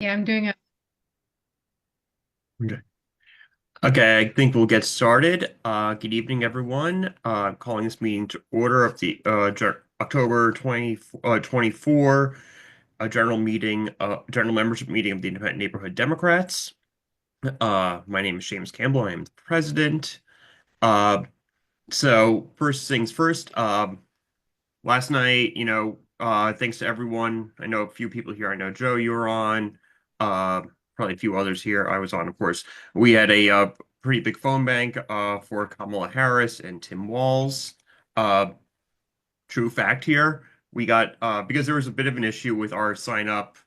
Yeah, I'm doing it. Okay. Okay, I think we'll get started. Good evening, everyone. Calling this meeting to order of the October 24 general membership meeting of the Independent Neighborhood Democrats. My name is James Campbell. I am the president. Uh, so first things first, last night, thanks to everyone. I know a few people here. I know Joe, you were on. Uh, Probably a few others here. I was on, of course. We had a pretty big phone bank for Kamala Harris and Tim Walz. Uh, True fact here, we got because there was a bit of an issue with our sign up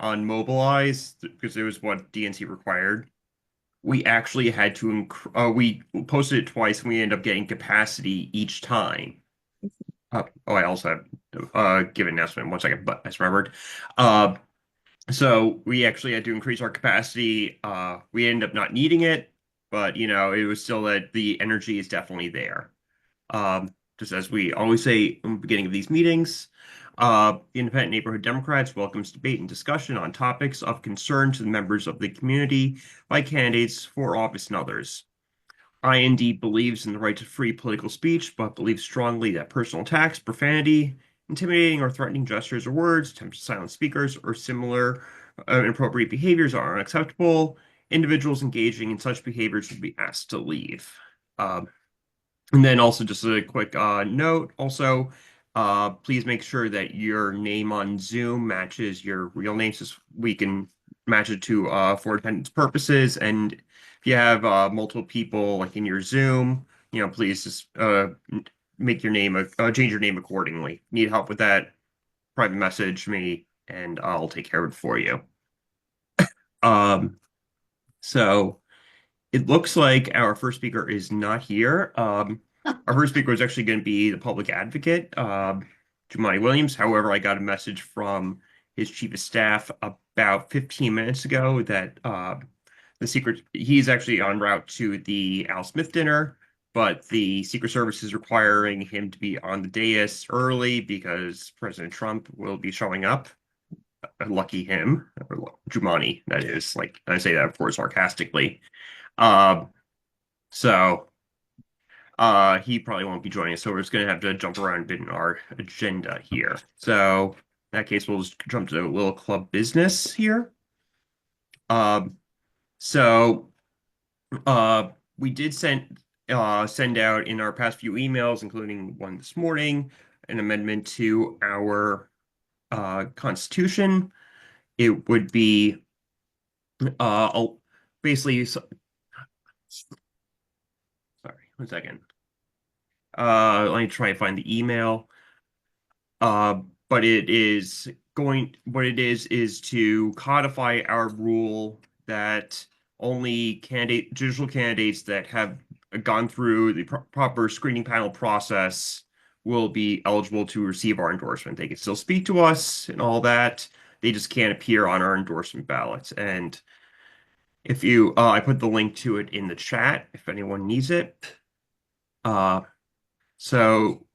on Mobilize because it was what DNC required. We actually had to we posted it twice and we ended up getting capacity each time. I also have give an announcement in 1 second, but I just remembered. Uh, so we actually had to increase our capacity. We ended up not needing it, but it was still that the energy is definitely there. Just as we always say in the beginning of these meetings, Independent Neighborhood Democrats welcomes debate and discussion on topics of concern to the members of the community by candidates for office and others. IND believes in the right to free political speech, but believes strongly that personal attacks, profanity, intimidating or threatening gestures or words, attempts to silence speakers, or similar inappropriate behaviors are unacceptable. Individuals engaging in such behaviors should be asked to leave. Um, and then also just a quick note, also, please make sure that your name on Zoom matches your real name so we can match it to for attendance purposes. And if you have multiple people like in your Zoom, please just make your name change your name accordingly. Need help with that? Private message me and I'll take care of it for you. Um, so it looks like our first speaker is not here. Our first speaker is actually going to be the public advocate, Jumaane Williams. However, I got a message from his chief of staff about 15 minutes ago that he's actually en route to the Al Smith dinner, but the Secret Service is requiring him to be on the dais early because President Trump will be showing up. Lucky him, or Jumaane, that is. Like I say that, of course, sarcastically. Um, so he probably won't be joining us, so we're just gonna have to jump around a bit in our agenda here. So in that case, we'll just jump to a little club business here. Um, so uh we did send out in our past few emails, including one this morning, an amendment to our constitution. It would be basically sorry, 1 second. Let me try and find the email. But what it is to codify our rule that only judicial candidates that have gone through the proper screening panel process will be eligible to receive our endorsement. They can still speak to us and all that. They just can't appear on our endorsement ballots. And if I put the link to it in the chat if anyone needs it. Uh, so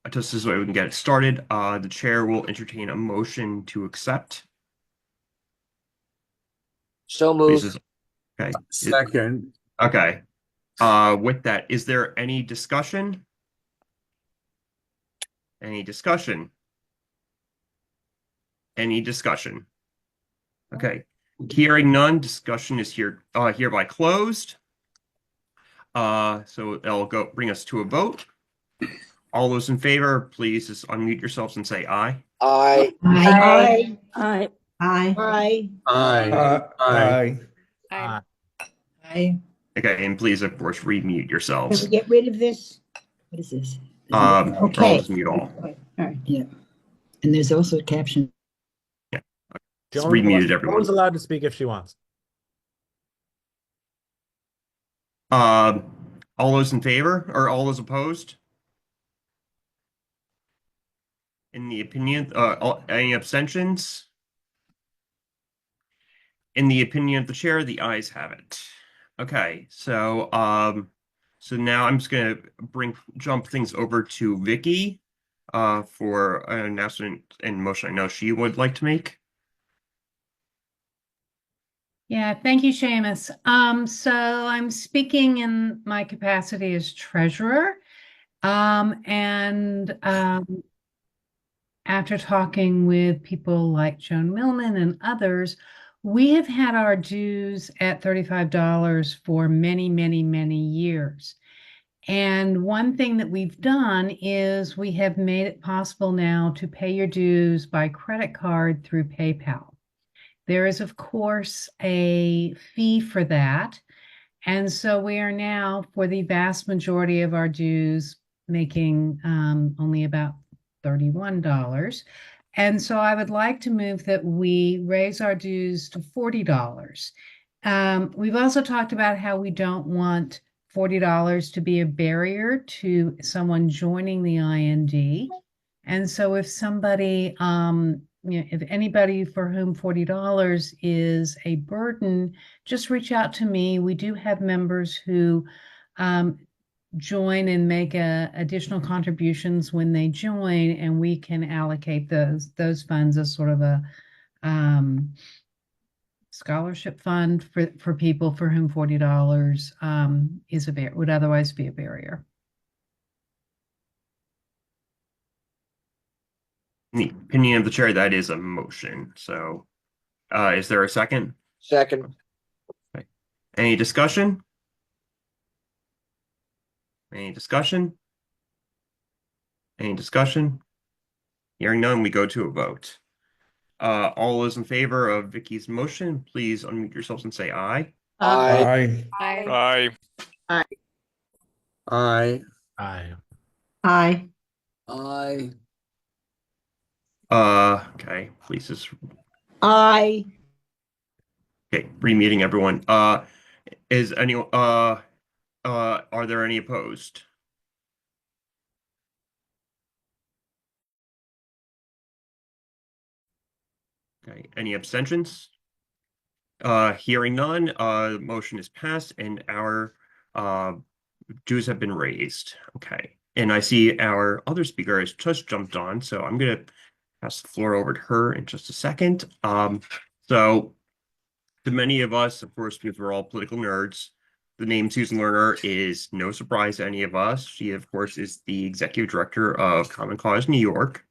just as way we can get it started, the chair will entertain a motion to accept. So This moved. is okay. Second. Okay. With that, is there any discussion? Any discussion? Any discussion? Okay. Hearing none, discussion is hereby closed. So it'll go bring us to a vote. All those in favor, please just unmute yourselves and say aye. Aye. Aye. Aye. Aye. Aye. Aye. Aye. I Aye. Okay, and please, of course, remute Can yourselves. we get rid of this? What is this? Or I'll Okay. just mute all. All right, yeah. And there's also a caption. Just remuted everyone. Joan's allowed to speak if she wants. All those in favor or all those opposed? In the opinion, any abstentions? In the opinion of the chair, the ayes have it. Okay, so now I'm just gonna jump things over to Vicky, for an announcement and motion I know she would like to make. Yeah, thank you, Seamus. So I'm speaking in my capacity as treasurer. And after talking with people like Joan Millman and others, we have had our dues at $35 for many, many, many years. And one thing that we've done is we have made it possible now to pay your dues by credit card through PayPal. There is, of course, a fee for that. And so we are now, for the vast majority of our dues, making only about $31. And so I would like to move that we raise our dues to $40. We've also talked about how we don't want $40 to be a barrier to someone joining the IND. And so if somebody, if anybody for whom $40 is a burden, just reach out to me. We do have members who join and make additional contributions when they join, and we can allocate those funds as sort of a scholarship fund for people for whom $40 would otherwise be a barrier. In the opinion of the chair, that is a motion. So, is there a second? Second. Okay. Any discussion? Any discussion? Any discussion? Hearing none, we go to a vote. All those in favor of Vicky's motion, please unmute yourselves and say aye. Aye. Aye. Aye. Aye. Aye. Aye. Aye. Okay, please just Aye. okay, re-muting everyone. Is anyone are there any opposed? Okay, any abstentions? Hearing none, the motion is passed and our dues have been raised. Okay, and I see our other speaker has just jumped on, so I'm gonna pass the floor over to her in just a second. So to many of us, of course, because we're all political nerds, the name Susan Lerner is no surprise to any of us. She, of course, is the executive director of Common Cause New York.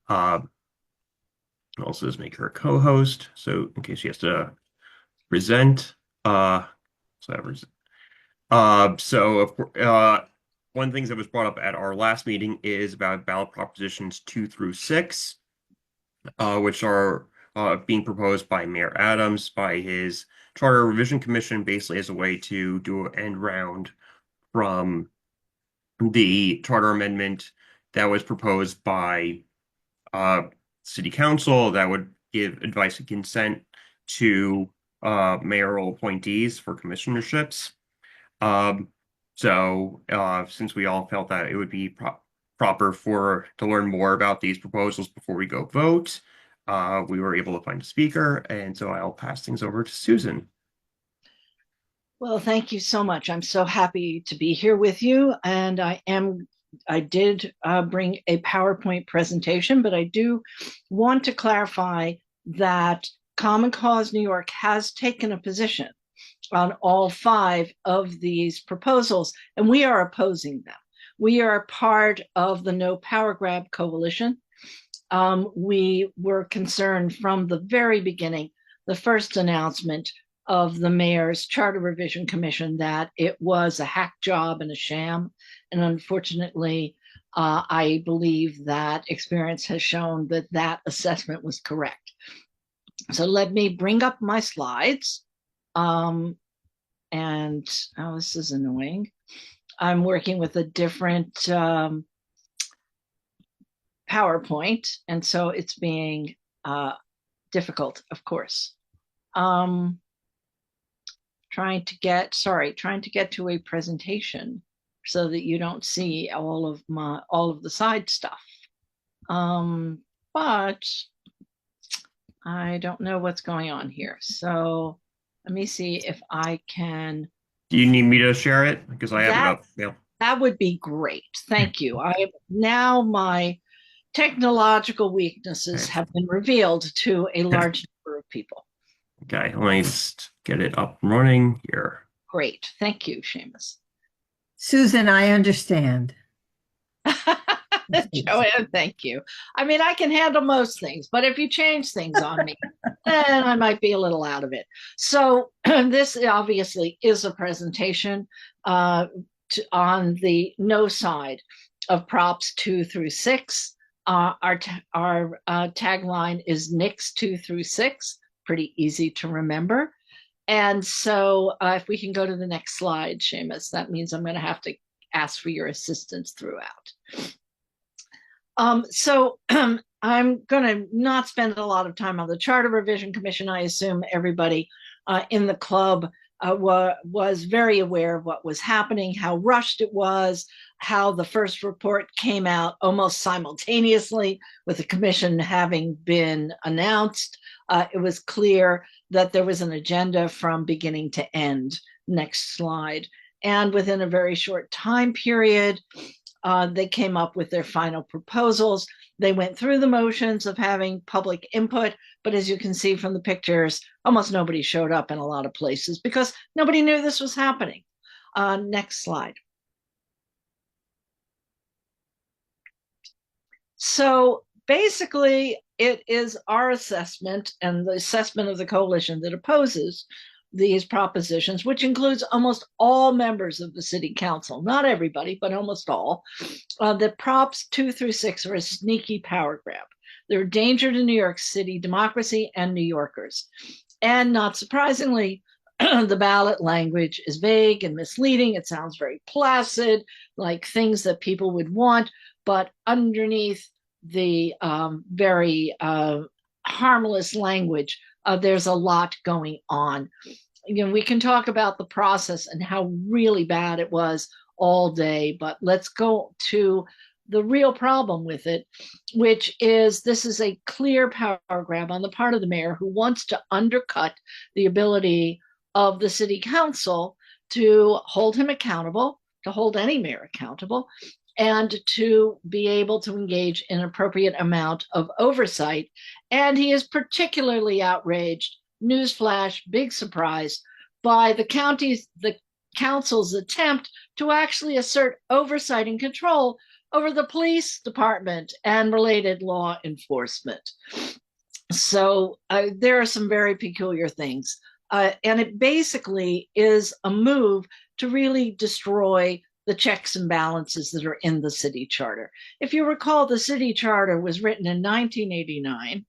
Also does make her a co-host, so in case she has to present, so of course, one of the things that was brought up at our last meeting is about ballot propositions 2 through 6, which are being proposed by Mayor Adams by his Charter Revision Commission, basically as a way to do an end round from the charter amendment that was proposed by City Council that would give advice and consent to mayoral appointees for commissionerships. Since we all felt that it would be proper to learn more about these proposals before we go vote, we were able to find a speaker, and so I'll pass things over to Susan. Well, thank you so much. I'm so happy to be here with you, and I did bring a PowerPoint presentation, but I do want to clarify that Common Cause New York has taken a position on all 5 of these proposals, and we are opposing them. We are part of the No Power Grab Coalition. We were concerned from the very beginning, the first announcement of the mayor's Charter Revision Commission, that it was a hack job and a sham. And unfortunately, I believe that experience has shown that that assessment was correct. So let me bring up my slides. And oh, this is annoying. I'm working with a different PowerPoint, and so it's being difficult, of course. Trying to get to a presentation so that you don't see all of the side stuff. But I don't know what's going on here. So let me see if I can. Do you need me to share it? Because I have it up. Yeah. That would be great. Thank you. Now my technological weaknesses have been revealed to a large number of people. Okay, let me just get it up and running here. Great. Thank you, Seamus. Susan, I understand. Joanne, thank you. I mean, I can handle most things, but if you change things on me, then I might be a little out of it. So this obviously is a presentation on the no side of props 2 through 6. Our tagline is NICS 2 through 6, pretty easy to remember. And so if we can go to the next slide, Seamus, that means I'm going to have to ask for your assistance throughout. So I'm going to not spend a lot of time on the Charter Revision Commission. I assume everybody in the club was very aware of what was happening, how rushed it was, how the first report came out almost simultaneously with the commission having been announced. It was clear that there was an agenda from beginning to end. Next slide. And within a very short time period, they came up with their final proposals. They went through the motions of having public input, but as you can see from the pictures, almost nobody showed up in a lot of places because nobody knew this was happening. Next slide. So basically, it is our assessment and the assessment of the coalition that opposes these propositions, which includes almost all members of the city council, not everybody, but almost all, that props 2 through 6 are a sneaky power grab. They're a danger to New York City democracy and New Yorkers. And not surprisingly, the ballot language is vague and misleading. It sounds very placid, like things that people would want, but underneath the very harmless language, there's a lot going on. You know, we can talk about the process and how really bad it was all day, but let's go to the real problem with it, which is this is a clear power grab on the part of the mayor who wants to undercut the ability of the city council to hold him accountable, to hold any mayor accountable, and to be able to engage in an appropriate amount of oversight. And he is particularly outraged, newsflash, big surprise, by the council's attempt to actually assert oversight and control over the police department and related law enforcement. So there are some very peculiar things. And it basically is a move to really destroy the checks and balances that are in the city charter. If you recall, the city charter was written in 1989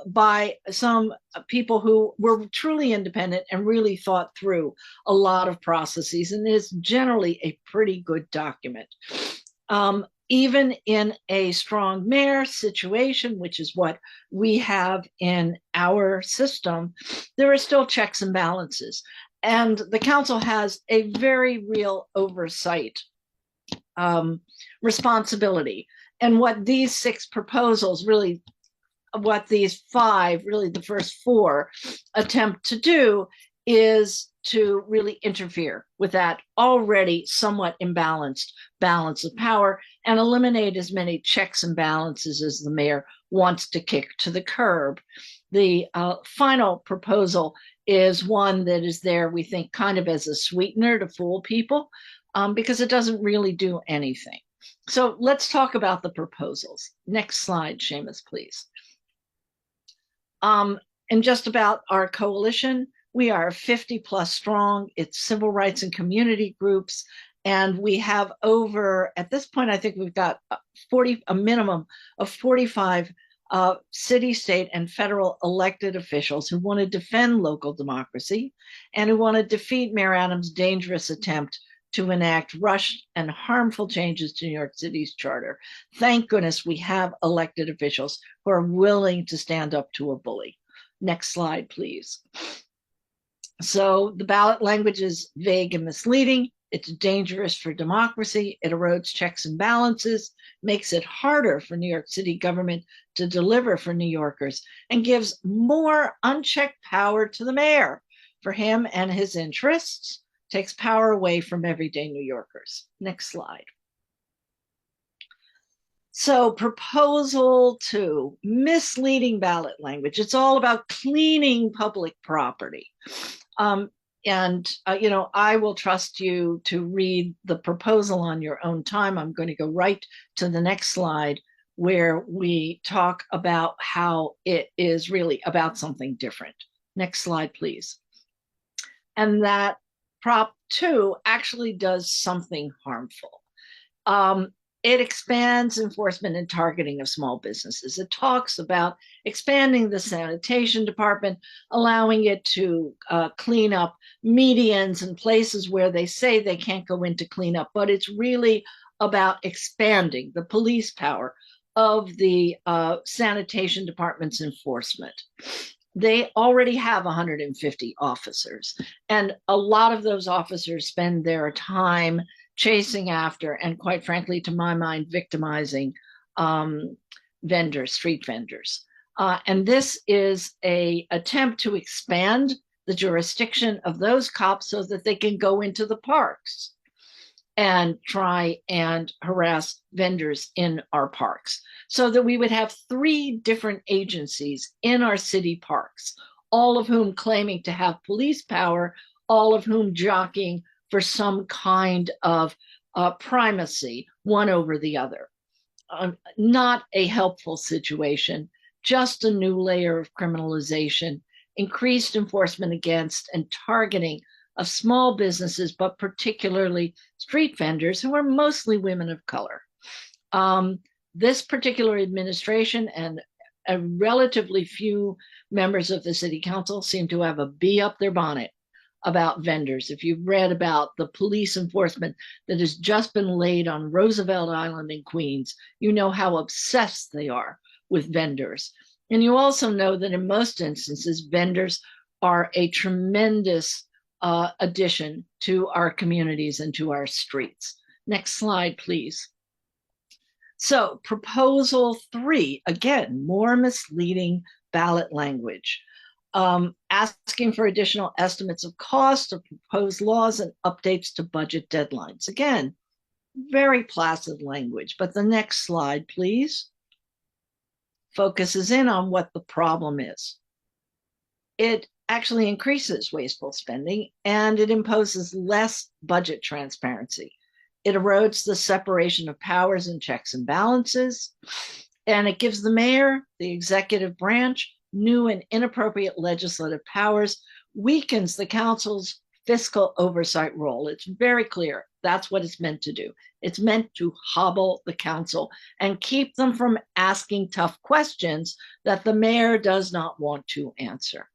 by some people who were truly independent and really thought through a lot of processes, and is generally a pretty good document. Even in a strong mayor situation, which is what we have in our system, there are still checks and balances. And the council has a very real oversight responsibility. And what these 6 proposals really, what these 5, really the first 4 attempt to do is to really interfere with that already somewhat imbalanced balance of power and eliminate as many checks and balances as the mayor wants to kick to the curb. The final proposal is one that is there, we think, kind of as a sweetener to fool people, because it doesn't really do anything. So let's talk about the proposals. Next slide, Seamus, please. And just about our coalition, we are 50 plus strong. It's civil rights and community groups. And we have over, at this point, I think we've got a minimum of 45 city, state, and federal elected officials who want to defend local democracy and who want to defeat Mayor Adams' dangerous attempt to enact rushed and harmful changes to New York City's charter. Thank goodness we have elected officials who are willing to stand up to a bully. Next slide, please. So the ballot language is vague and misleading. It's dangerous for democracy. It erodes checks and balances, makes it harder for New York City government to deliver for New Yorkers, and gives more unchecked power to the mayor for him and his interests, takes power away from everyday New Yorkers. Next slide. So proposal 2, misleading ballot language. It's all about cleaning public property. I will trust you to read the proposal on your own time. I'm going to go right to the next slide where we talk about how it is really about something different. Next slide, please. And that Prop 2 actually does something harmful. It expands enforcement and targeting of small businesses. It talks about expanding the sanitation department, allowing it to clean up medians and places where they say they can't go in to clean up, but it's really about expanding the police power of the sanitation department's enforcement. They already have 150 officers, and a lot of those officers spend their time chasing after, and quite frankly, to my mind, victimizing street vendors. And this is an attempt to expand the jurisdiction of those cops so that they can go into the parks and try and harass vendors in our parks, so that we would have 3 different agencies in our city parks, all of whom claiming to have police power, all of whom jockeying for some kind of primacy, one over the other. Not a helpful situation, just a new layer of criminalization, increased enforcement against and targeting of small businesses, but particularly street vendors who are mostly women of color. This particular administration and a relatively few members of the city council seem to have a bee up their bonnet about vendors. If you've read about the police enforcement that has just been laid on Roosevelt Island in Queens, you know how obsessed they are with vendors. And you also know that in most instances, vendors are a tremendous addition to our communities and to our streets. Next slide, please. So proposal 3, again, more misleading ballot language. Asking for additional estimates of cost of proposed laws and updates to budget deadlines. Again, very placid language, but the next slide, please, focuses in on what the problem is. It actually increases wasteful spending, and it imposes less budget transparency. It erodes the separation of powers and checks and balances, and it gives the mayor, the executive branch, new and inappropriate legislative powers, weakens the council's fiscal oversight role. It's very clear that's what it's meant to do. It's meant to hobble the council and keep them from asking tough questions that the mayor does not want to answer.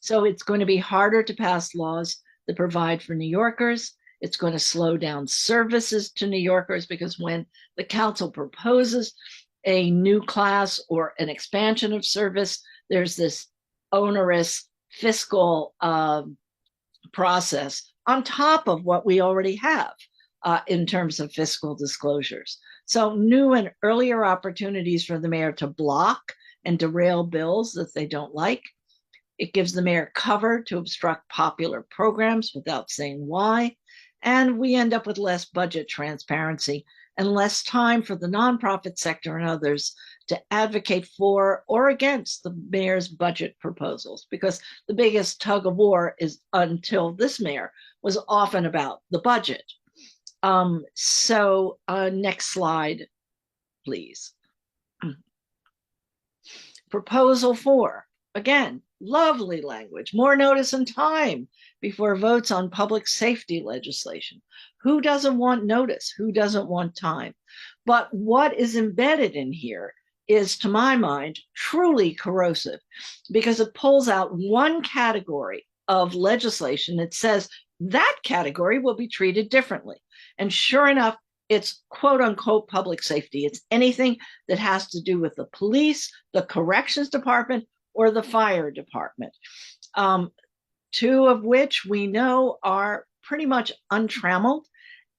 So it's going to be harder to pass laws that provide for New Yorkers. It's going to slow down services to New Yorkers, because when the council proposes a new class or an expansion of service, there's this onerous fiscal process on top of what we already have in terms of fiscal disclosures. So new and earlier opportunities for the mayor to block and derail bills that they don't like. It gives the mayor cover to obstruct popular programs without saying why. And we end up with less budget transparency and less time for the nonprofit sector and others to advocate for or against the mayor's budget proposals, because the biggest tug of war is, until this mayor, was often about the budget. Next slide, please. Proposal 4, again, lovely language, more notice and time before votes on public safety legislation. Who doesn't want notice? Who doesn't want time? But what is embedded in here is, to my mind, truly corrosive, because it pulls out one category of legislation. It says that category will be treated differently. And sure enough, it's quote unquote public safety. It's anything that has to do with the police, the corrections department, or the fire department. 2 of which we know are pretty much untrammeled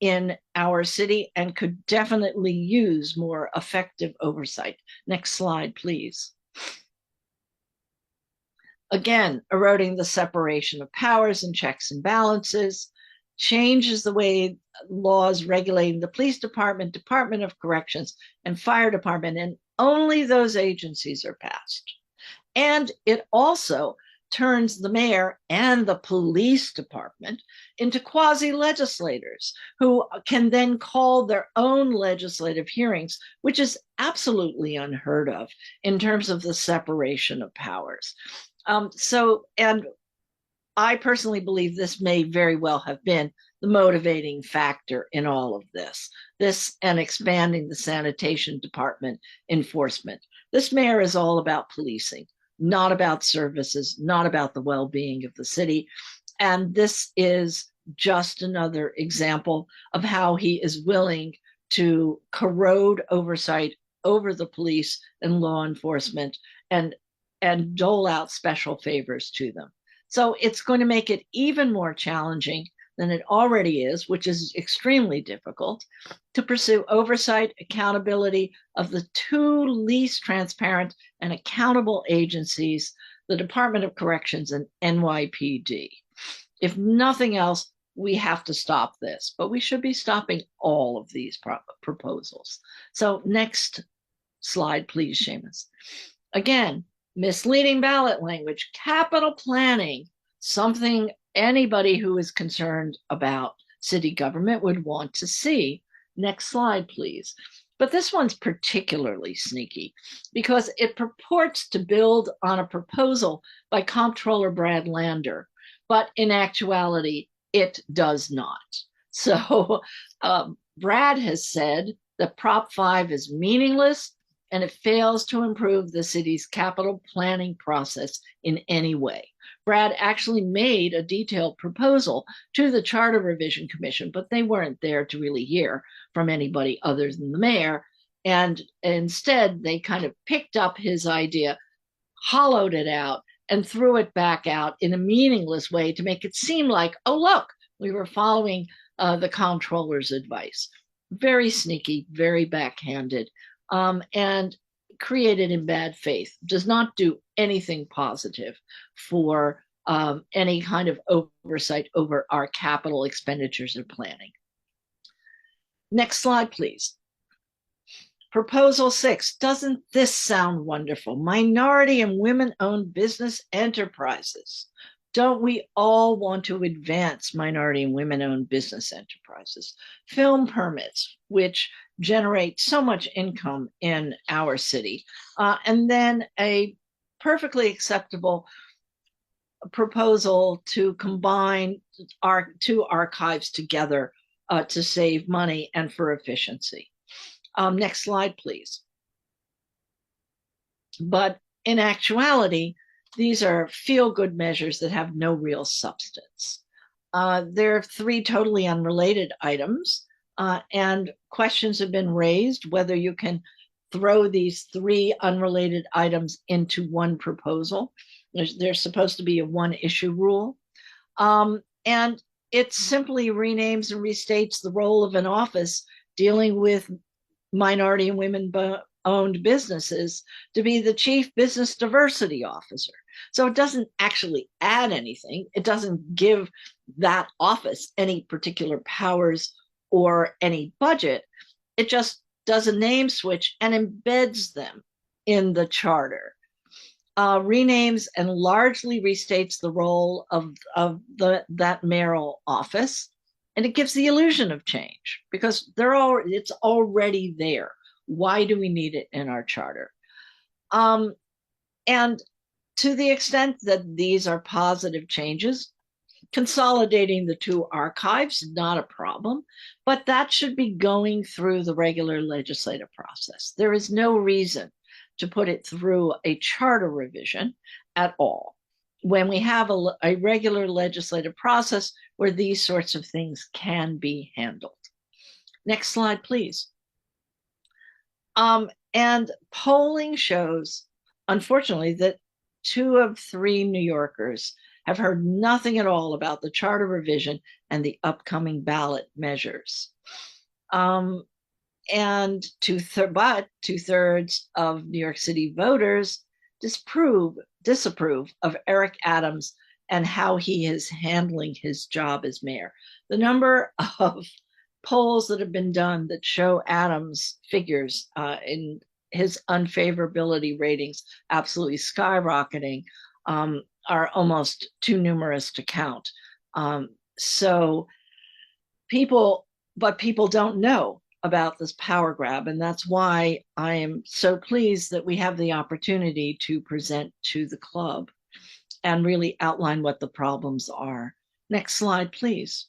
in our city and could definitely use more effective oversight. Next slide, please. Again, eroding the separation of powers and checks and balances, changes the way laws regulating the police department, Department of Corrections, and fire department, and only those agencies are passed. And it also turns the mayor and the police department into quasi-legislators who can then call their own legislative hearings, which is absolutely unheard of in terms of the separation of powers. And I personally believe this may very well have been the motivating factor in all of this and expanding the sanitation department enforcement. This mayor is all about policing, not about services, not about the well-being of the city. And this is just another example of how he is willing to corrode oversight over the police and law enforcement and dole out special favors to them. So it's going to make it even more challenging than it already is, which is extremely difficult, to pursue oversight, accountability of the two least transparent and accountable agencies, the Department of Corrections and NYPD. If nothing else, we have to stop this, but we should be stopping all of these proposals. So next slide, please, Seamus. Again, misleading ballot language, capital planning, something anybody who is concerned about city government would want to see. Next slide, please. But this one's particularly sneaky because it purports to build on a proposal by Comptroller Brad Lander, but in actuality, it does not. So Brad has said that Prop 5 is meaningless and it fails to improve the city's capital planning process in any way. Brad actually made a detailed proposal to the Charter Revision Commission, but they weren't there to really hear from anybody other than the mayor. And instead, they kind of picked up his idea, hollowed it out, and threw it back out in a meaningless way to make it seem like, oh, look, we were following the comptroller's advice. Very sneaky, very backhanded. And created in bad faith, does not do anything positive for any kind of oversight over our capital expenditures and planning. Next slide, please. Proposal 6, doesn't this sound wonderful? Minority and women-owned business enterprises. Don't we all want to advance minority and women-owned business enterprises? Film permits, which generate so much income in our city, and then a perfectly acceptable proposal to combine our two archives together to save money and for efficiency. Next slide, please. But in actuality, these are feel-good measures that have no real substance. There are 3 totally unrelated items, and questions have been raised whether you can throw these 3 unrelated items into one proposal. There's supposed to be a one-issue rule. And it simply renames and restates the role of an office dealing with minority and women-owned businesses to be the Chief Business Diversity Officer. So it doesn't actually add anything. It doesn't give that office any particular powers or any budget. It just does a name switch and embeds them in the charter. Renames and largely restates the role of that mayoral office. And it gives the illusion of change because it's already there. Why do we need it in our charter? And to the extent that these are positive changes, consolidating the 2 archives, not a problem, but that should be going through the regular legislative process. There is no reason to put it through a charter revision at all when we have a regular legislative process where these sorts of things can be handled. Next slide, please. And polling shows, unfortunately, that 2 of 3 New Yorkers have heard nothing at all about the charter revision and the upcoming ballot measures. And but 2/3 of New York City voters disapprove of Eric Adams' and how he is handling his job as mayor. The number of polls that have been done that show Adams' figures in his unfavorability ratings absolutely skyrocketing are almost too numerous to count. So people don't know about this power grab, and that's why I am so pleased that we have the opportunity to present to the club and really outline what the problems are. Next slide, please.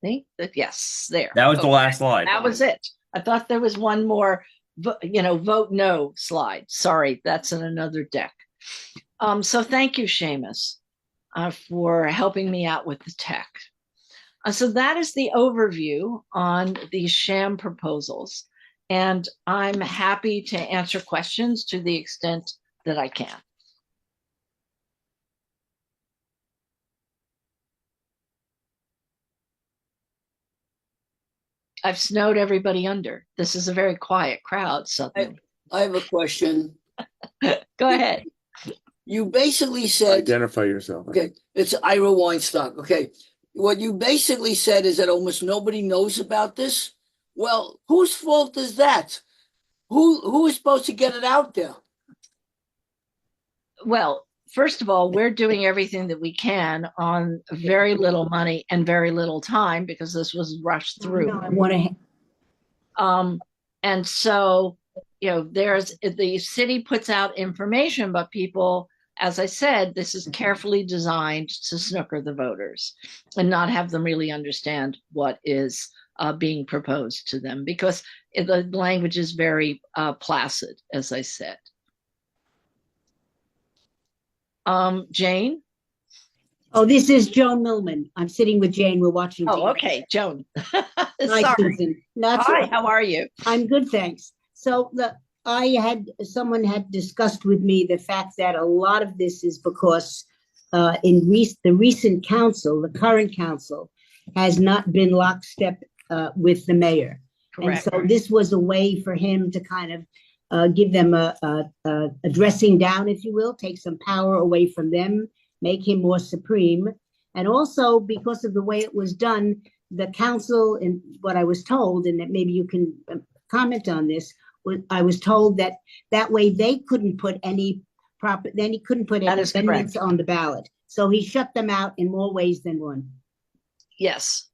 Think that, yes, there. That was the Okay. last slide. That was it. I thought there was one more, vote no slide. Sorry, that's in another deck. So thank you, Seamus, for helping me out with the tech. So that is the overview on these sham proposals. And I'm happy to answer questions to the extent that I can. I've snowed everybody under. This is a very quiet crowd suddenly. I have a question. Go ahead. You basically said, Identify yourself. okay, it's Ira Weinstock. Okay. What you basically said is that almost nobody knows about this. Well, whose fault is that? Who is supposed to get it out there? Well, first of all, we're doing everything that we can on very little money and very little time because this was rushed through. No, I want to. And so, there's the city puts out information, but people, as I said, this is carefully designed to snooker the voters and not have them really understand what is being proposed to them because the language is very placid, as I said. Jane? Oh, this is Joan Millman. I'm sitting with Jane. We're watching. Oh, TV. okay, Joan. Hi, Sorry. Susan. Not Hi, so- how are you? I'm good, thanks. So someone had discussed with me the fact that a lot of this is because the recent council, the current council, has not been lockstep with the mayor. Correct. And so this was a way for him to kind of give them a dressing down, if you will, take some power away from them, make him more supreme. And also because of the way it was done, the council, and what I was told, and that maybe you can comment on this, I was told that way they couldn't put any then he couldn't put any amendments on the ballot. So he shut them out in more ways than one. Yes.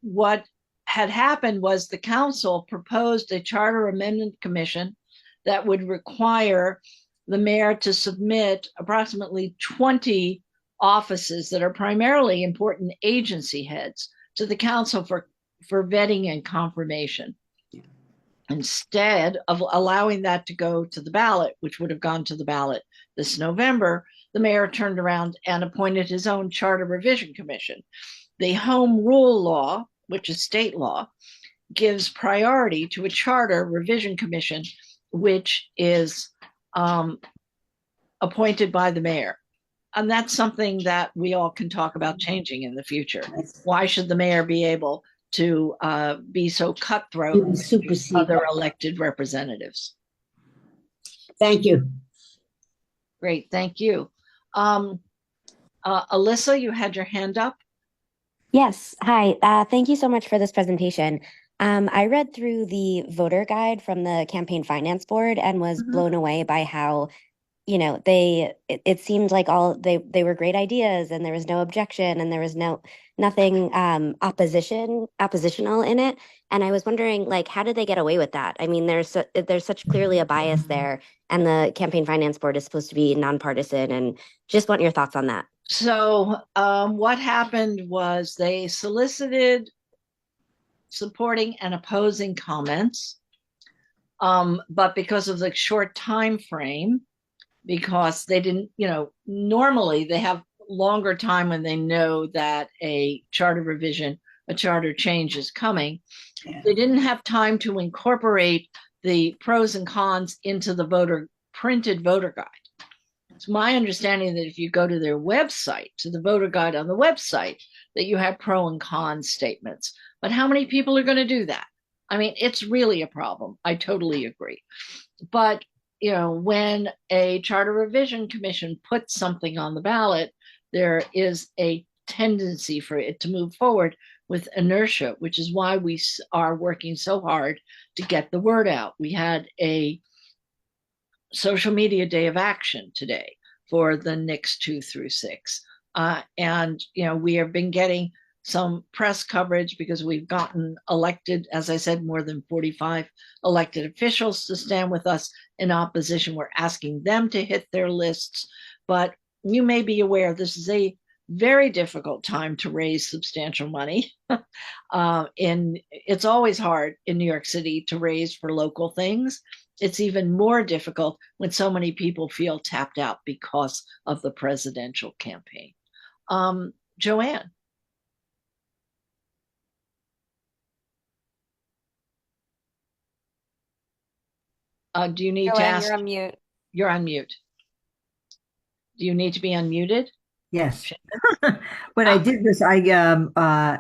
What had happened was the council proposed a charter amendment commission that would require the mayor to submit approximately 20 offices that are primarily important agency heads to the council for vetting and confirmation. Instead of allowing that to go to the ballot, which would have gone to the ballot this November, the mayor turned around and appointed his own charter revision commission. The home rule law, which is state law, gives priority to a charter revision commission, which is appointed by the mayor. And that's something that we all can talk about changing in the future. Why should the mayor be able to be so cutthroat with other elected representatives? Thank you. Great, thank you. Alyssa, you had your hand up. Yes, hi. Thank you so much for this presentation. I read through the voter guide from the Campaign Finance Board and was blown away by how, it seemed like they were great ideas and there was no objection and there was nothing oppositional in it. And I was wondering, how did they get away with that? I mean, there's such clearly a bias there, and the Campaign Finance Board is supposed to be nonpartisan, and just want your thoughts on that. So what happened was they solicited supporting and opposing comments, but because of the short time frame, because they didn't, normally they have longer time when they know that a charter revision, a charter change is coming. Yeah. They didn't have time to incorporate the pros and cons into the printed voter guide. It's my understanding that if you go to their website, to the voter guide on the website, that you have pro and con statements. But how many people are going to do that? I mean, it's really a problem. I totally agree. But, when a charter revision commission puts something on the ballot, there is a tendency for it to move forward with inertia, which is why we are working so hard to get the word out. We had a social media day of action today for the NICS 2 through 6. And, we have been getting some press coverage because we've gotten elected, as I said, more than 45 elected officials to stand with us in opposition. We're asking them to hit their lists. But you may be aware this is a very difficult time to raise substantial money. It's always hard in New York City to raise for local things. It's even more difficult when so many people feel tapped out because of the presidential campaign. Joanne. Do you need to Joanne, ask? you're on mute. You're on mute. Do you need to be unmuted? Yes. What I did was I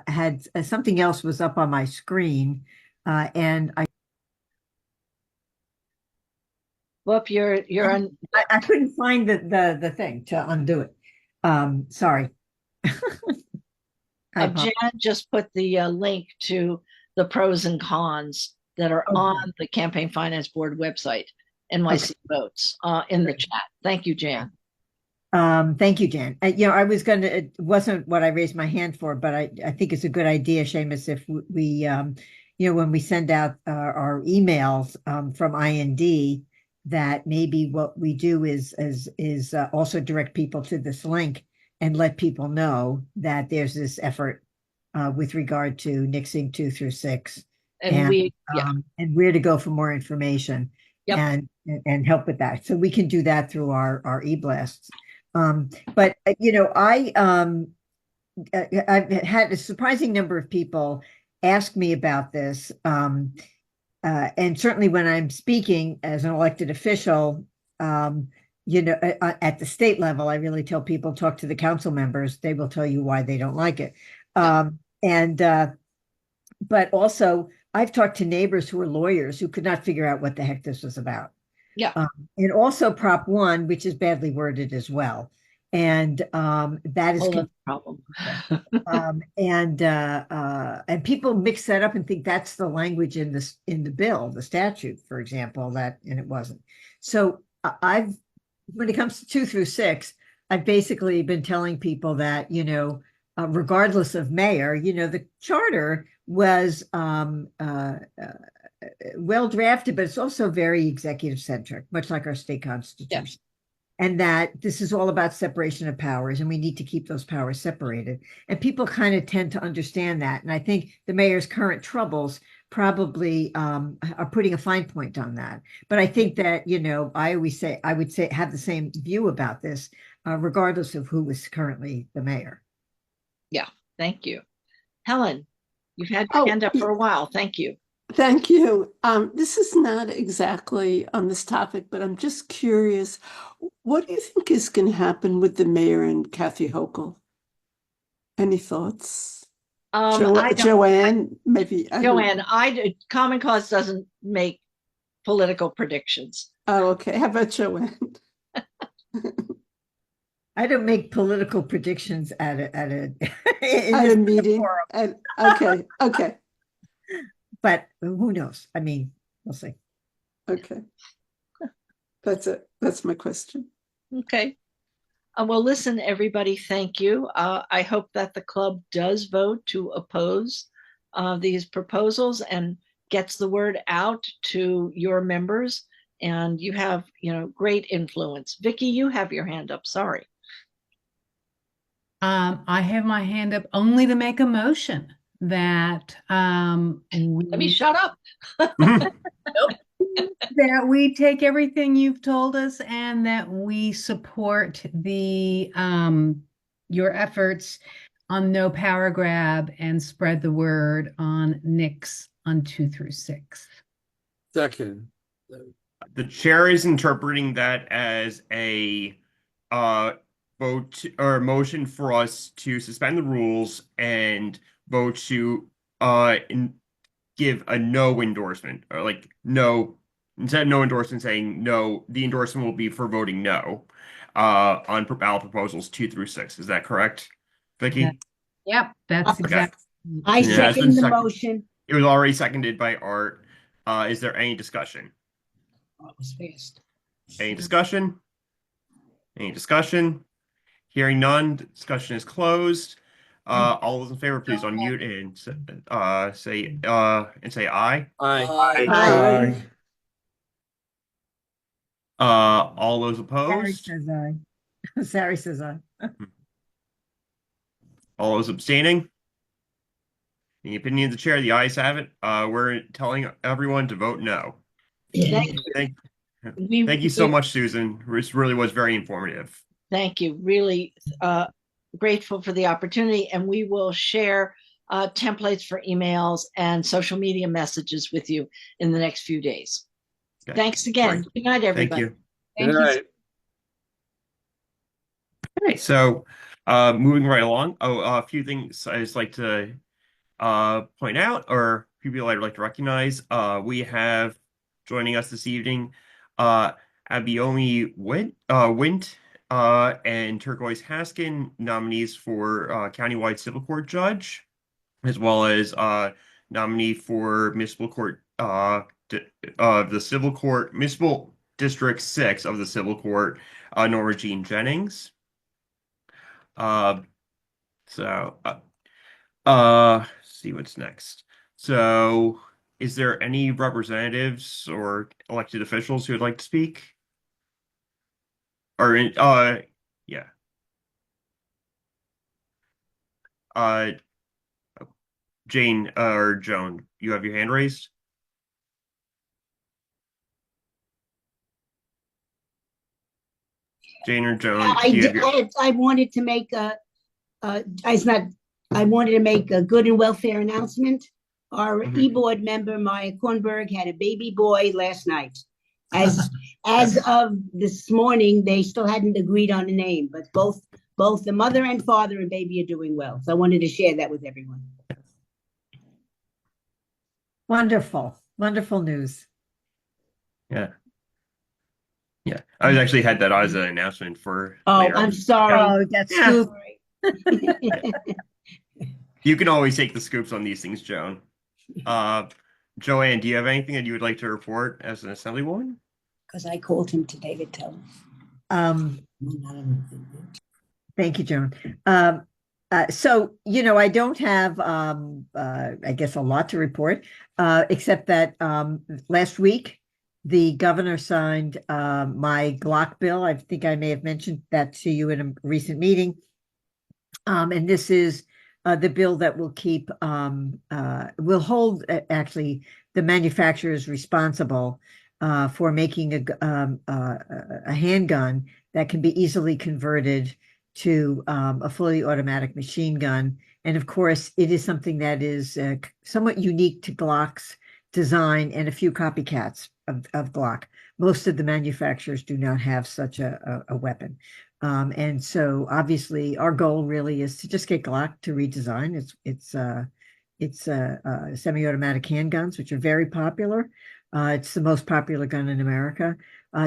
had something else was up on my screen, and Whoop, you're on. I couldn't find the thing to undo it. Sorry. Jan just put the link to the pros and cons that are on the Campaign Finance Board website, NYC Votes, in the chat. Thank you, Jan. Thank you, Jan. I was going to, it wasn't what I raised my hand for, but I think it's a good idea, Seamus, if we, when we send out our emails from IND, that maybe what we do is also direct people to this link and let people know that there's this effort with regard to NICSing 2 through 6 and where to go for more information and help with that. So we can do that through our e-blasts. But I've had a surprising number of people ask me about this. And certainly when I'm speaking as an elected official, at the state level, I really tell people, talk to the council members. They will tell you why they don't like it. But also I've talked to neighbors who are lawyers who could not figure out what the heck this was about. Yeah. And also Prop 1, which is badly worded as well. And that is a problem. And people mix that up and think that's the language in the bill, the statute, for example, and it wasn't. So when it comes to 2 through 6, I've basically been telling people that, regardless of mayor, the charter was well drafted, but it's also very executive centric, much like our state constitution. Yes. And that this is all about separation of powers, and we need to keep those powers separated. And people kind of tend to understand that. And I think the mayor's current troubles probably are putting a fine point on that. But I think that, I would say have the same view about this, regardless of who was currently the mayor. Yeah, thank you. Helen, you've had your hand up for a while. Thank you. Thank you. This is not exactly on this topic, but I'm just curious. What do you think is going to happen with the mayor and Kathy Hochul? Any thoughts? Joanne, maybe. Joanne, Common Cause doesn't make political predictions. Oh, okay. How about Joanne? I don't make political predictions at a meeting. Okay. But who knows? I mean, we'll see. Okay. That's it. That's my question. Okay. Well, listen, everybody, thank you. I hope that the club does vote to oppose these proposals and gets the word out to your members. And you have, great influence. Vicki, you have your hand up. Sorry. I have my hand up only to make a motion that let me shut up. That we take everything you've told us and that we support the your efforts on no power grab and spread the word on NICS on 2 through 6. Second. The chair is interpreting that as a vote or motion for us to suspend the rules and vote to give a no endorsement, or like no, instead of no endorsement, saying no, the endorsement will be for voting no on ballot proposals 2 through 6. Is that correct, Vicky? Yep, that's Okay. exactly. I Yeah, that's been second the second- motion. It was already seconded by Art. Is there any discussion? That was fast. Any discussion? Any discussion? Hearing none, discussion is closed. All those in favor, please unmute and say aye. Aye. Aye. All those Sari opposed? says aye. Sari says aye. All those abstaining? In the opinion of the chair, the ayes have it. We're telling everyone to vote no. Thank Thank we- you so much, Susan. This really was very informative. Thank you. Really grateful for the opportunity, and we will share templates for emails and social media messages with you in the next few days. Okay. Thanks again. Great. Good night, Thank everybody. you. Thank Good you. night. Okay, so moving right along. A few things I just like to point out, or people I'd like to recognize. We have joining us this evening, Abiomi Wint and Turquoise Haskin, nominees for countywide civil court judge, as well as nominee for municipal court the civil court, municipal district 6 of the civil court, Norma Jean Jennings. See what's next. So, is there any representatives or elected officials who would like to speak? Or yeah. Jane or Joan, you have your hand raised? Jane or Joan, do you have your... I wanted to make I wanted to make a good and welfare announcement. Our Mhm. e-board member, Maya Kornberg, had a baby boy last night. As of this morning, they still hadn't agreed on a name, but both the mother and father and baby are doing well. So I wanted to share that with everyone. Wonderful, wonderful news. Yeah. Yeah, I was actually had that as an announcement for Oh, later. I'm sorry. Oh, that's Yeah. scoop. You can always take the scoops on these things, Joan. Joanne, do you have anything that you would like to report as an assemblywoman? Because I called him today to tell him. Thank you, Joan. So, I don't have, I guess, a lot to report, except that last week, the governor signed my Glock bill. I think I may have mentioned that to you in a recent meeting. And this is the bill that will keep, will hold actually the manufacturers responsible for making a handgun that can be easily converted to a fully automatic machine gun. And of course, it is something that is somewhat unique to Glock's design and a few copycats of Glock. Most of the manufacturers do not have such a weapon. And so obviously our goal really is to just get Glock to redesign. It's semi-automatic handguns, which are very popular. It's the most popular gun in America,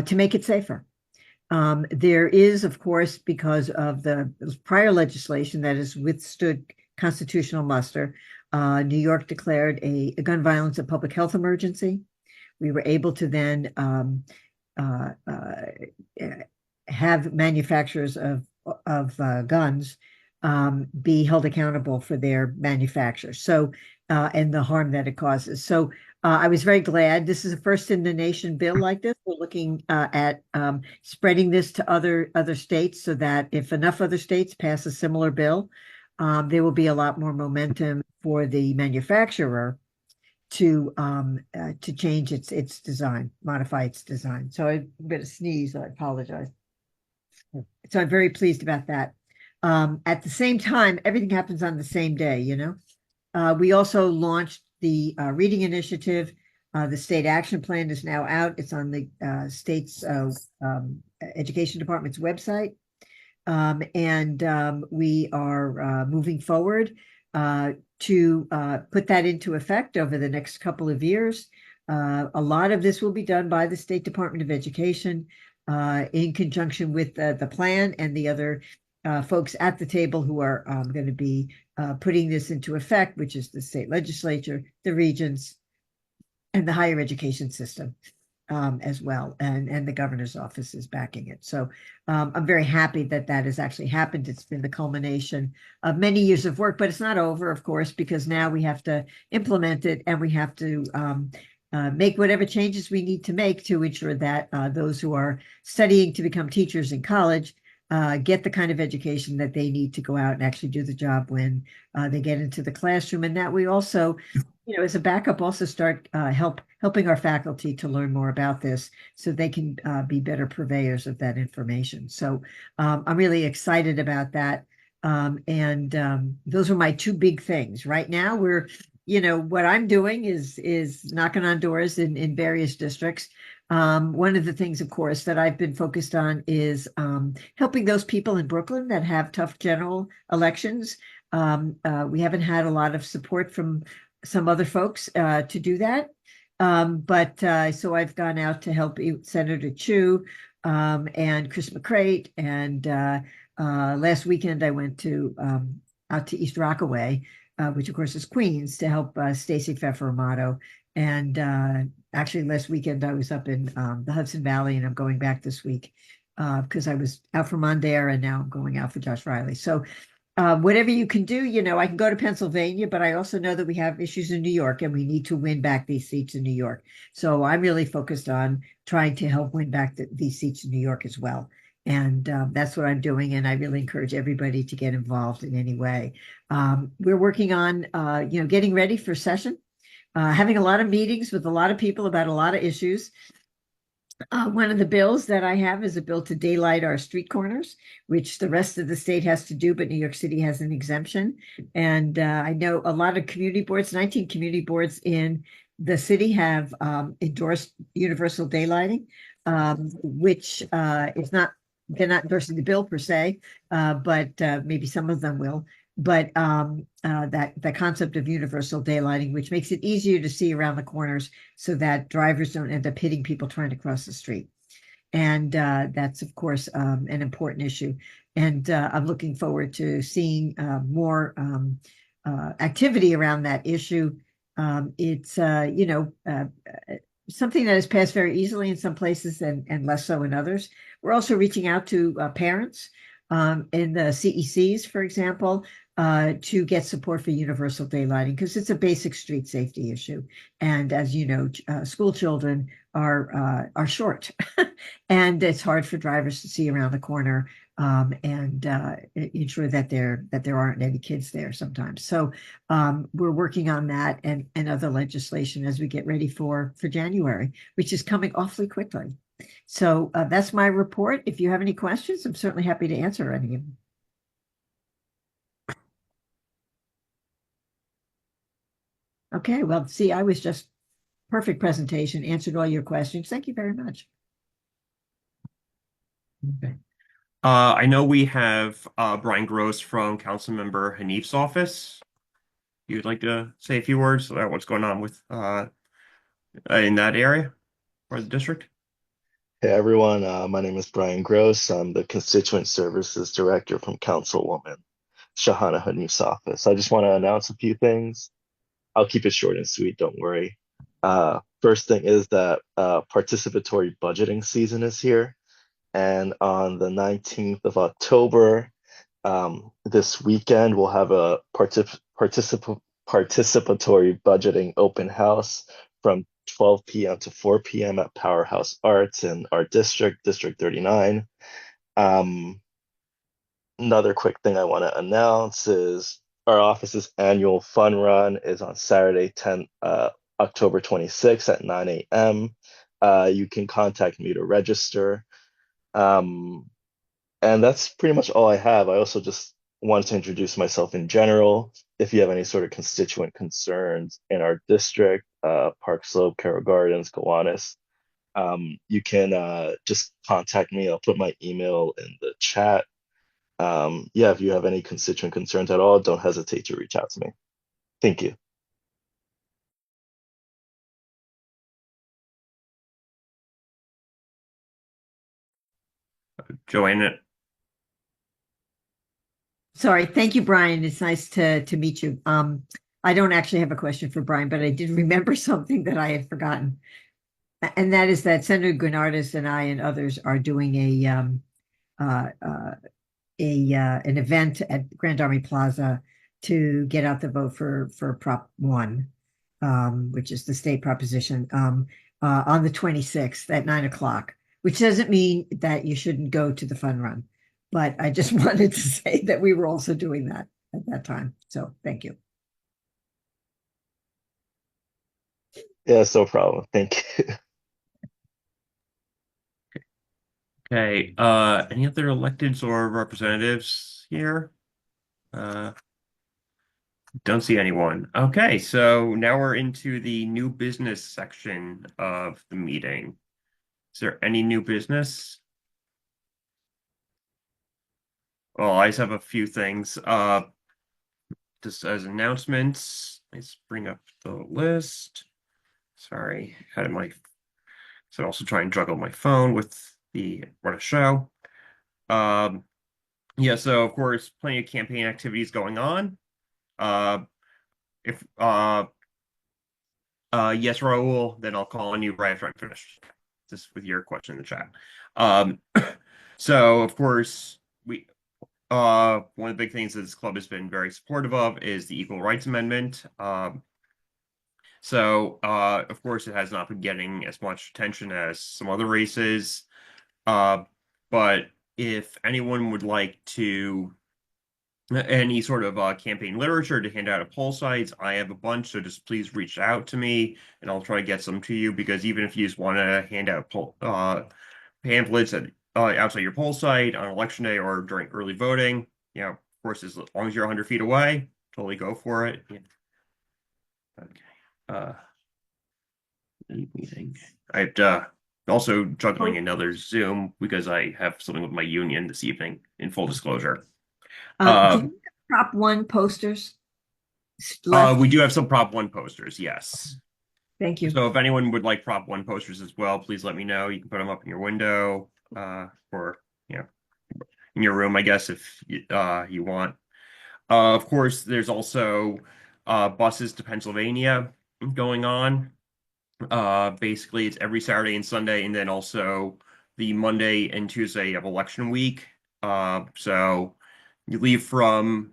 to make it safer. There is, of course, because of the prior legislation that has withstood constitutional muster, New York declared a gun violence and public health emergency. We were able to then have manufacturers of guns be held accountable for their manufacture. So, and the harm that it causes. So I was very glad. This is a first in the nation bill like this. We're looking at spreading this to other states so that if enough other states pass a similar bill, there will be a lot more momentum for the manufacturer to change its design, modify its design. So I'm going to sneeze. I apologize. So I'm very pleased about that. At the same time, everything happens on the same day, We also launched the reading initiative. The state action plan is now out. It's on the state's education department's website. And we are moving forward. to put that into effect over the next couple of years. A lot of this will be done by the State Department of Education in conjunction with the plan and the other folks at the table who are going to be putting this into effect, which is the state legislature, the regents, and the higher education system as well. And the governor's office is backing it. So I'm very happy that that has actually happened. It's been the culmination of many years of work, but it's not over, of course, because now we have to implement it and we have to make whatever changes we need to make to ensure that those who are studying to become teachers in college get the kind of education that they need to go out and actually do the job when they get into the classroom. And that we also, as a backup, also start helping our faculty to learn more about this so they can be better purveyors of that information. So I'm really excited about that. Those are my two big things. Right now, what I'm doing is knocking on doors in various districts. One of the things, of course, that I've been focused on is helping those people in Brooklyn that have tough general elections. We haven't had a lot of support from some other folks to do that. So I've gone out to help Senator Chu and Chris McCrate. And last weekend I went out to East Rockaway, which of course is Queens, to help Stacey Pfeffer Amato. And actually last weekend I was up in the Hudson Valley, and I'm going back this week because I was out for Mondaire and now I'm going out for Josh Riley. So whatever you can do, I can go to Pennsylvania, but I also know that we have issues in New York and we need to win back these seats in New York. So I'm really focused on trying to help win back these seats in New York as well. And that's what I'm doing. And I really encourage everybody to get involved in any way. We're working on, getting ready for session, having a lot of meetings with a lot of people about a lot of issues. One of the bills that I have is a bill to daylight our street corners, which the rest of the state has to do, but New York City has an exemption. And I know a lot of community boards, 19 community boards in the city have endorsed universal daylighting, which is not, they're not endorsing the bill per se, but maybe some of them will. But that the concept of universal daylighting, which makes it easier to see around the corners so that drivers don't end up hitting people trying to cross the street. And that's, of course, an important issue. And I'm looking forward to seeing more activity around that issue. It's, something that has passed very easily in some places and less so in others. We're also reaching out to parents in the CECs, for example, to get support for universal daylighting, because it's a basic street safety issue. And as you know, school children are short and it's hard for drivers to see around the corner and ensure that there aren't any kids there sometimes. So we're working on that and other legislation as we get ready for January, which is coming awfully quickly. So that's my report. If you have any questions, I'm certainly happy to answer any of them. Okay, well, see, I was just perfect presentation, answered all your questions. Thank you very much. Okay. I know we have Brian Gross from Councilmember Hanif's office. You'd like to say a few words about what's going on with in that area or the district? Hey everyone, my name is Brian Gross. I'm the Constituent Services Director from Councilwoman Shahana Hanif's office. I just want to announce a few things. I'll keep it short and sweet, don't worry. First thing is that participatory budgeting season is here. And on the 19th of October, this weekend, we'll have a participatory budgeting open house from 12 p.m. to 4 p.m. at Powerhouse Arts in our district, District 39. Another quick thing I want to announce is our office's annual fun run is on Saturday, October 26th at 9 a.m. You can contact me to register. And that's pretty much all I have. I also just wanted to introduce myself in general. If you have any sort of constituent concerns in our district, Park Slope, Carroll Gardens, Gowanus, you can just contact me. I'll put my email in the chat. Yeah, if you have any constituent concerns at all, don't hesitate to reach out to me. Thank you. Joanna, Sorry, thank you, Brian. It's nice to meet you. I don't actually have a question for Brian, but I did remember something that I had forgotten. And that is that Senator Granardis and I and others are doing an event at Grand Army Plaza to get out the vote for Prop 1, which is the state proposition, on the 26th at 9 o'clock, which doesn't mean that you shouldn't go to the fun run. But I just wanted to say that we were also doing that at that time. So thank you. Yeah, it's no problem. Thank you. okay, any other electeds or representatives here? Don't see anyone. Okay, so now we're into the new business section of the meeting. Is there any new business? Well, I just have a few things. Just as announcements, let's bring up the list. Sorry, had my so also try and juggle my phone with the run a show. Yeah, so of course, plenty of campaign activities going on. If yes, Raul, then I'll call on you right after I'm finished. Just with your question in the chat. So of course we one of the big things that this club has been very supportive of is the Equal Rights Amendment. So of course it has not been getting as much attention as some other races. But if anyone would like to any sort of campaign literature to hand out at poll sites, I have a bunch, so just please reach out to me and I'll try to get some to you, because even if you just want to hand out pamphlets at outside your poll site on election day or during early voting, you know, of course, as long as you're 100 feet away, totally go for it. Yeah. Okay. Meeting. I have also juggling another Zoom because I have something with my union this evening, in full disclosure. Do you have Prop 1 posters left? We do have some Prop 1 posters, yes. Thank you. So if anyone would like Prop 1 posters as well, please let me know. You can put them up in your window, or you know, in your room, I guess, if you want. Of course, there's also buses to Pennsylvania going on. Basically, it's every Saturday and Sunday, and then also the Monday and Tuesday of election week. So you leave from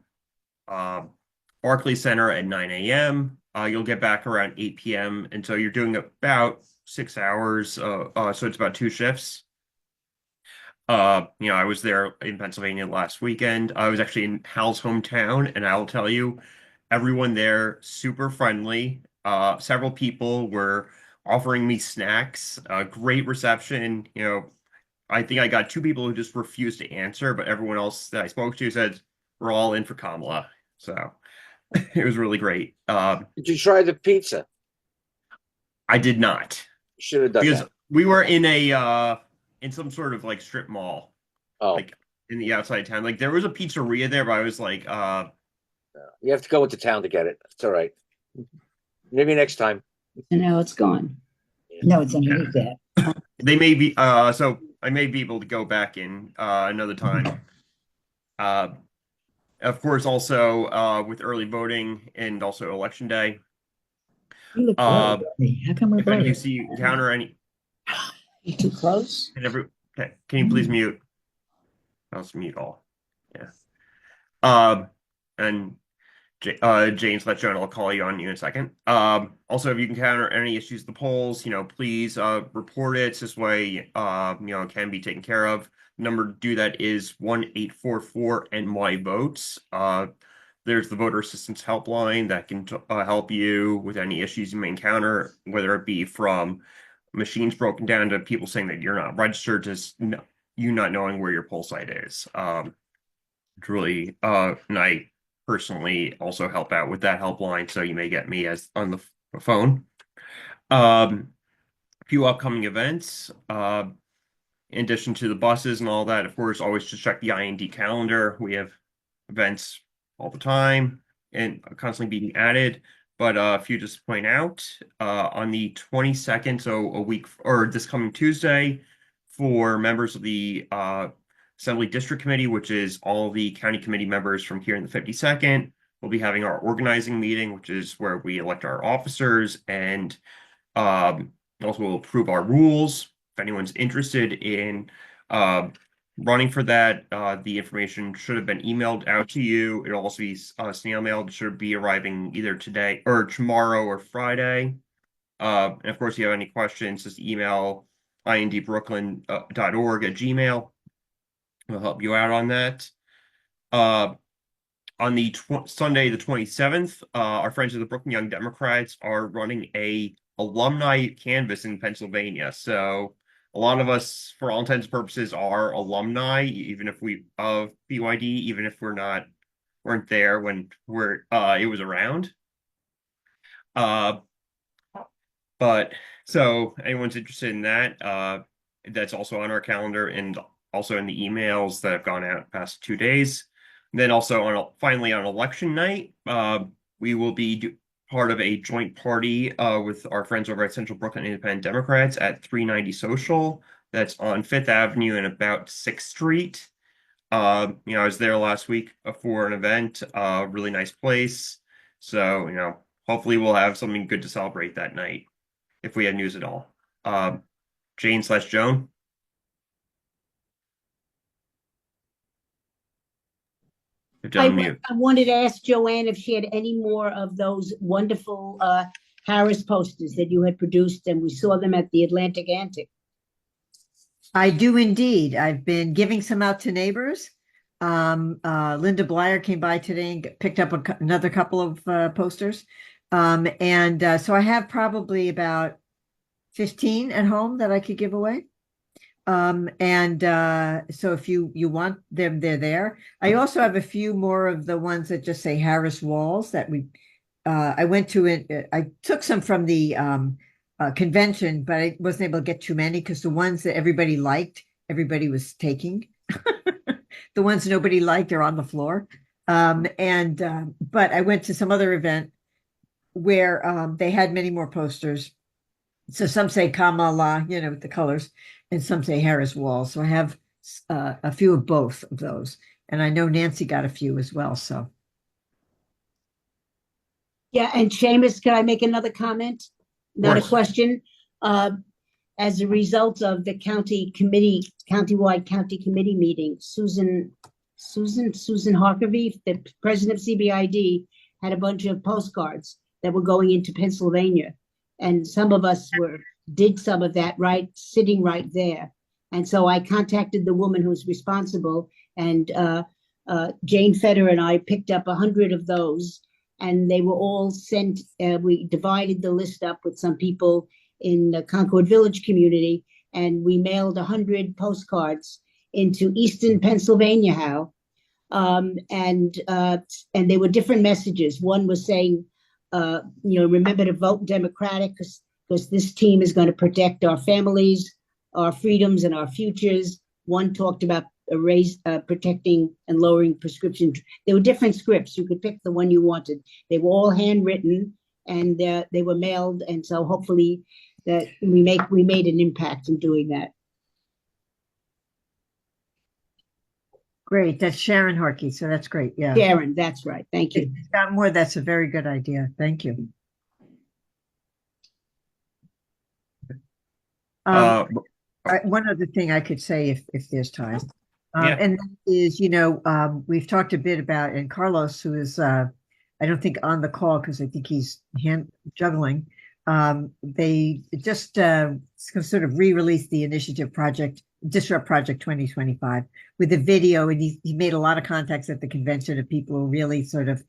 Barclays Center at 9 a.m. You'll get back around 8 p.m. And so you're doing about 6 hours. So it's about 2 shifts. You know, I was there in Pennsylvania last weekend. I was actually in Hal's hometown, and I'll tell you, everyone there super friendly. Several people were offering me snacks. Great reception. You know, I think I got 2 people who just refused to answer, but everyone else that I spoke to said we're all in for Kamala. So it was really great. Did you try the pizza? I did not. Should have done Because that. we were in a in some sort of like strip mall, Oh, like in the outside town. Like there was a pizzeria there, but I was like, you have to go into town to get it. It's all right. Maybe next time. And now it's gone. No, it's underneath that. they may be so I may be able to go back in another time. Of course, also with early voting and also election day. You look blurry. How come we're If any of you blurry? encounter any, You too close? okay, can you please mute? I'll just mute all. Yeah. And James, let Joan, I'll call you on you in a second. Also, if you encounter any issues with the polls, you know, please report it. This way, you know, it can be taken care of. The number to do that is 1-844-NY-VOTES. There's the voter assistance helpline that can help you with any issues you may encounter, whether it be from machines broken down to people saying that you're not registered, just you not knowing where your poll site is. It's really, and I personally also help out with that helpline, so you may get me as on the phone. A few upcoming events. in addition to the buses and all that, of course, always just check the IND calendar. We have events all the time and constantly being added. But a few just to point out, on the 22nd, so a week or this coming Tuesday, for members of the Assembly District Committee, which is all the county committee members from here in the 52nd, we'll be having our organizing meeting, which is where we elect our officers and also we'll approve our rules. If anyone's interested in running for that, the information should have been emailed out to you. It'll also be snail mailed. It should be arriving either today or tomorrow or Friday. And of course, if you have any questions, just email indbrooklyn.org at Gmail. We'll help you out on that. On the Sunday, the 27th, our friends of the Brooklyn Young Democrats are running a alumni canvas in Pennsylvania. So a lot of us, for all intents and purposes, are alumni, even if we of BYD, even if weren't there when it was around. But so anyone's interested in that, that's also on our calendar and also in the emails that have gone out past 2 days. And then also finally on election night, we will be part of a joint party with our friends over at Central Brooklyn Independent Democrats at 390 Social. That's on 5th Avenue and about 6th Street. I was there last week for an event, really nice place. So, hopefully we'll have something good to celebrate that night, if we had news at all. Jane/Joan? I wanted to ask Joanne if she had any more of those wonderful Harris posters that you had produced, and we saw them at the Atlantic Antic. I do indeed. I've been giving some out to neighbors. Linda Blyer came by today and picked up another couple of posters. So I have probably about 15 at home that I could give away. So if you want them, they're there. I also have a few more of the ones that just say Harris Walls that I went to it. I took some from the convention, but I wasn't able to get too many because the ones that everybody liked, everybody was taking. The ones nobody liked are on the floor. But I went to some other event where they had many more posters. So some say Kamala, with the colors, and some say Harris Walls. So I have a few of both of those. And I know Nancy got a few as well, so. Yeah, and Seamus, can I make another comment? Not a question. As a result of the countywide county committee meeting, Susan Harkavy, the president of CBID, had a bunch of postcards that were going into Pennsylvania. And some of us did some of that sitting right there. And so I contacted the woman who's responsible, and Jane Feder and I picked up 100 of those, and they were all sent. We divided the list up with some people in the Concord Village community, and we mailed 100 postcards into Easton, Pennsylvania, and they were different messages. One was saying, remember to vote Democratic because this team is going to protect our families, our freedoms, and our futures. One talked about protecting and lowering prescription. There were different scripts. You could pick the one you wanted. They were all handwritten, and they were mailed. And so hopefully that we made an impact in doing that. Great. That's Sharon Harkey. So that's great. Yeah. Sharon, that's right. Thank you. If you've got more, that's a very good idea. Thank you. One other thing I could say if there's time. And that is, we've talked a bit about, and Carlos, who is, I don't think on the call because I think he's juggling. They just sort of re-released the initiative project, Disrupt Project 2025, with a video, and he made a lot of contacts at the convention of people who really sort of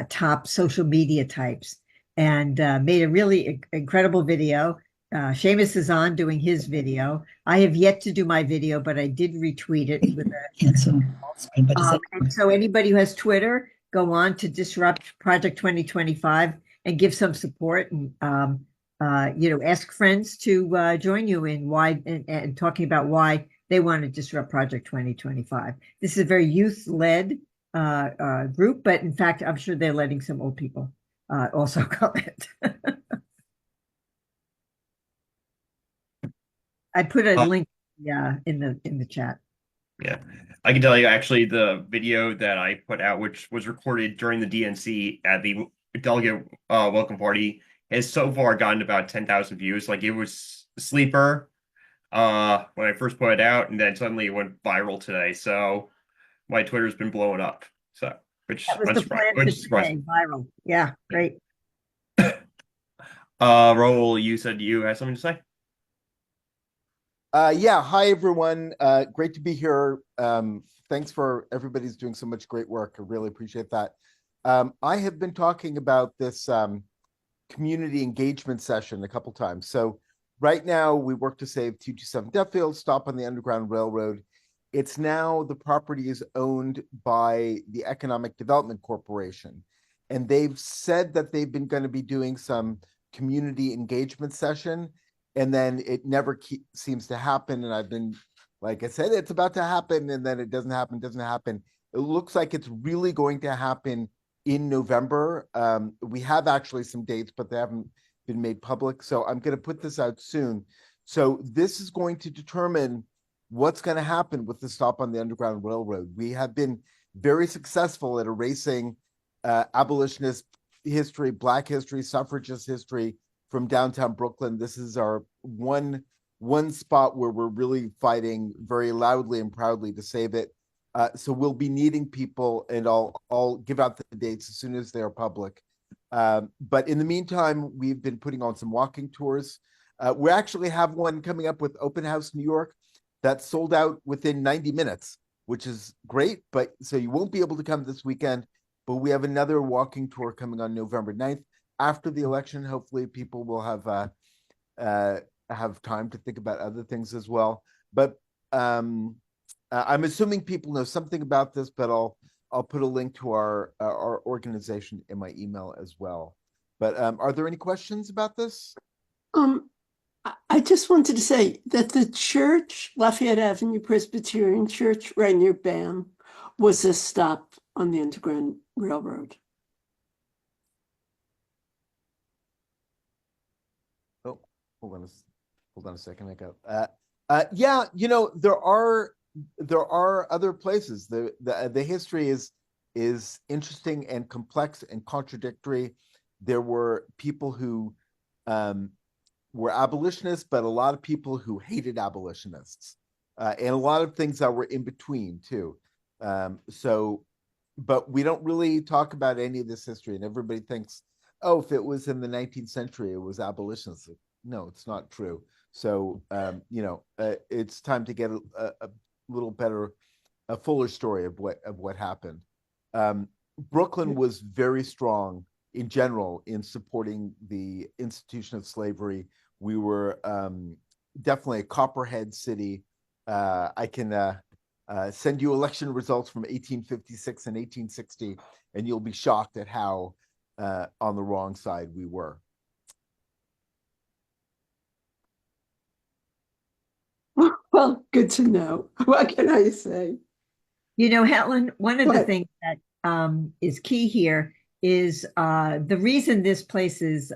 top social media types, and made a really incredible video. Seamus is on doing his video. I have yet to do my video, but I did retweet it with and so anybody who has Twitter, go on to Disrupt Project 2025 and give some support, and ask friends to join you in why and talking about why they want to disrupt Project 2025. This is a very youth-led group, but in fact, I'm sure they're letting some old people also comment. I put a link in the chat. Yeah, I can tell you actually the video that I put out, which was recorded during the DNC at the delegate welcome party, has so far gotten about 10,000 views. Like, it was a sleeper when I first put it out, and then suddenly it went viral today. So my Twitter's been blowing up. So which That was the plan for today, viral. Yeah, great. Raul, you said you had something to say? Yeah, hi everyone. Great to be here. Thanks for everybody's doing so much great work. I really appreciate that. I have been talking about this community engagement session a couple times. So right now we work to save 227 Duffield, stop on the Underground Railroad. It's now the property is owned by the Economic Development Corporation. And they've said that they've been going to be doing some community engagement session, and then it never seems to happen. And I've been, like I said, it's about to happen, and then it doesn't happen. It looks like it's really going to happen in November. We have actually some dates, but they haven't been made public. So I'm going to put this out soon. So this is going to determine what's going to happen with the stop on the Underground Railroad. We have been very successful at erasing abolitionist history, Black history, suffragist history from downtown Brooklyn. This is our one spot where we're really fighting very loudly and proudly to save it. So we'll be needing people, and I'll give out the dates as soon as they are public. But in the meantime, we've been putting on some walking tours. We actually have one coming up with Open House New York that sold out within 90 minutes, which is great. But so you won't be able to come this weekend, but we have another walking tour coming on November 9th. After the election, hopefully people will have time to think about other things as well. But I'm assuming people know something about this, but I'll put a link to our organization in my email as well. But are there any questions about this? I just wanted to say that the church, Lafayette Avenue Presbyterian Church, right near BAM, was a stop on the Underground Railroad. Oh, hold on a second. I got. Yeah, you know, there are other places. The history is interesting and complex and contradictory. There were people who were abolitionists, but a lot of people who hated abolitionists, and a lot of things that were in between too. But we don't really talk about any of this history, and everybody thinks, oh, if it was in the 19th century, it was abolitionists. No, it's not true. So, it's time to get a little better, a fuller story of what happened. Brooklyn was very strong in general in supporting the institution of slavery. We were definitely a Copperhead city. I can send you election results from 1856 and 1860, and you'll be shocked at how on the wrong side we were. Well, good to know. What can I say? You know, Helen, one of the things that is key here is the reason this place is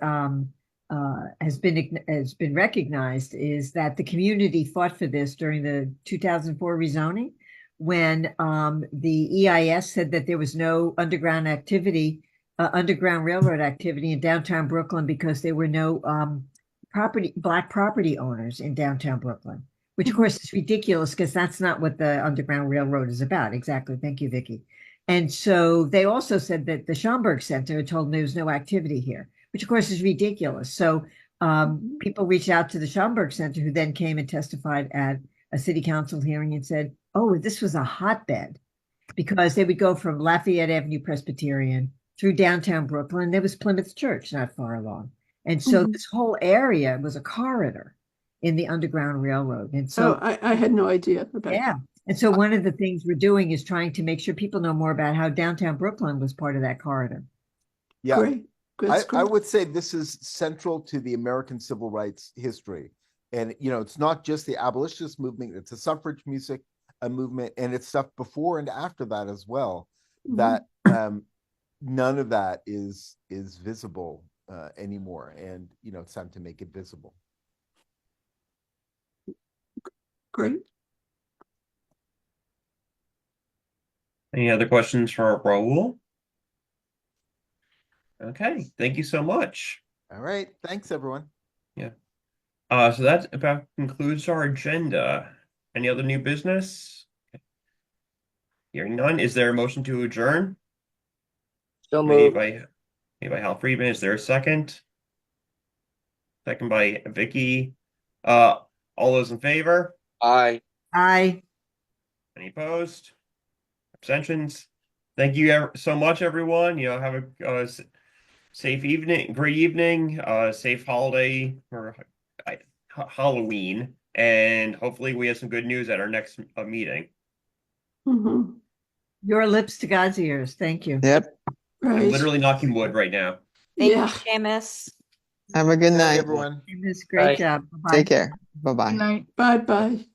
has been recognized is that the community fought for this during the 2004 rezoning, when the EIS said that there was no underground railroad activity in downtown Brooklyn because there were no Black property owners in downtown Brooklyn. Which of course is ridiculous because that's not what the Underground Railroad is about. Exactly. Thank you, Vicki. And so they also said that the Schomburg Center had told them there was no activity here, which of course is ridiculous. So people reached out to the Schomburg Center, who then came and testified at a city council hearing and said, oh, this was a hotbed, because they would go from Lafayette Avenue Presbyterian through downtown Brooklyn. There was Plymouth Church not far along. And so this whole area was a corridor in the Underground Railroad. And so I had no idea about that. And so one of the things we're doing is trying to make sure people know more about how downtown Brooklyn was part of that corridor. Yeah, great. I would say this is central to the American civil rights history. And, you know, it's not just the abolitionist movement, it's a suffrage music movement, and it's stuff before and after that as well, that none of that is visible anymore. And, you know, it's time to make it visible. Great. Any other questions for Raul? Okay, thank you so much. All right. Thanks, everyone. Yeah. So that about concludes our agenda. Any other new business? Hearing none, is there a motion to adjourn? So Made moved. by Hal Friedman. Is there a second? Second by Vicky. All those in favor? Aye. Aye. Any opposed? Abstentions? Thank you so much, everyone. You know, have a safe evening, great evening, safe holiday for Halloween, and hopefully we have some good news at our next meeting. Your lips to God's ears. Thank you. Yep. I'm Right. literally knocking wood right now. Thank Yeah. you, Seamus. Have a good night. Everyone. It was a great Aye. job. Bye-bye. Take care. Bye-bye. Good night. Bye-bye.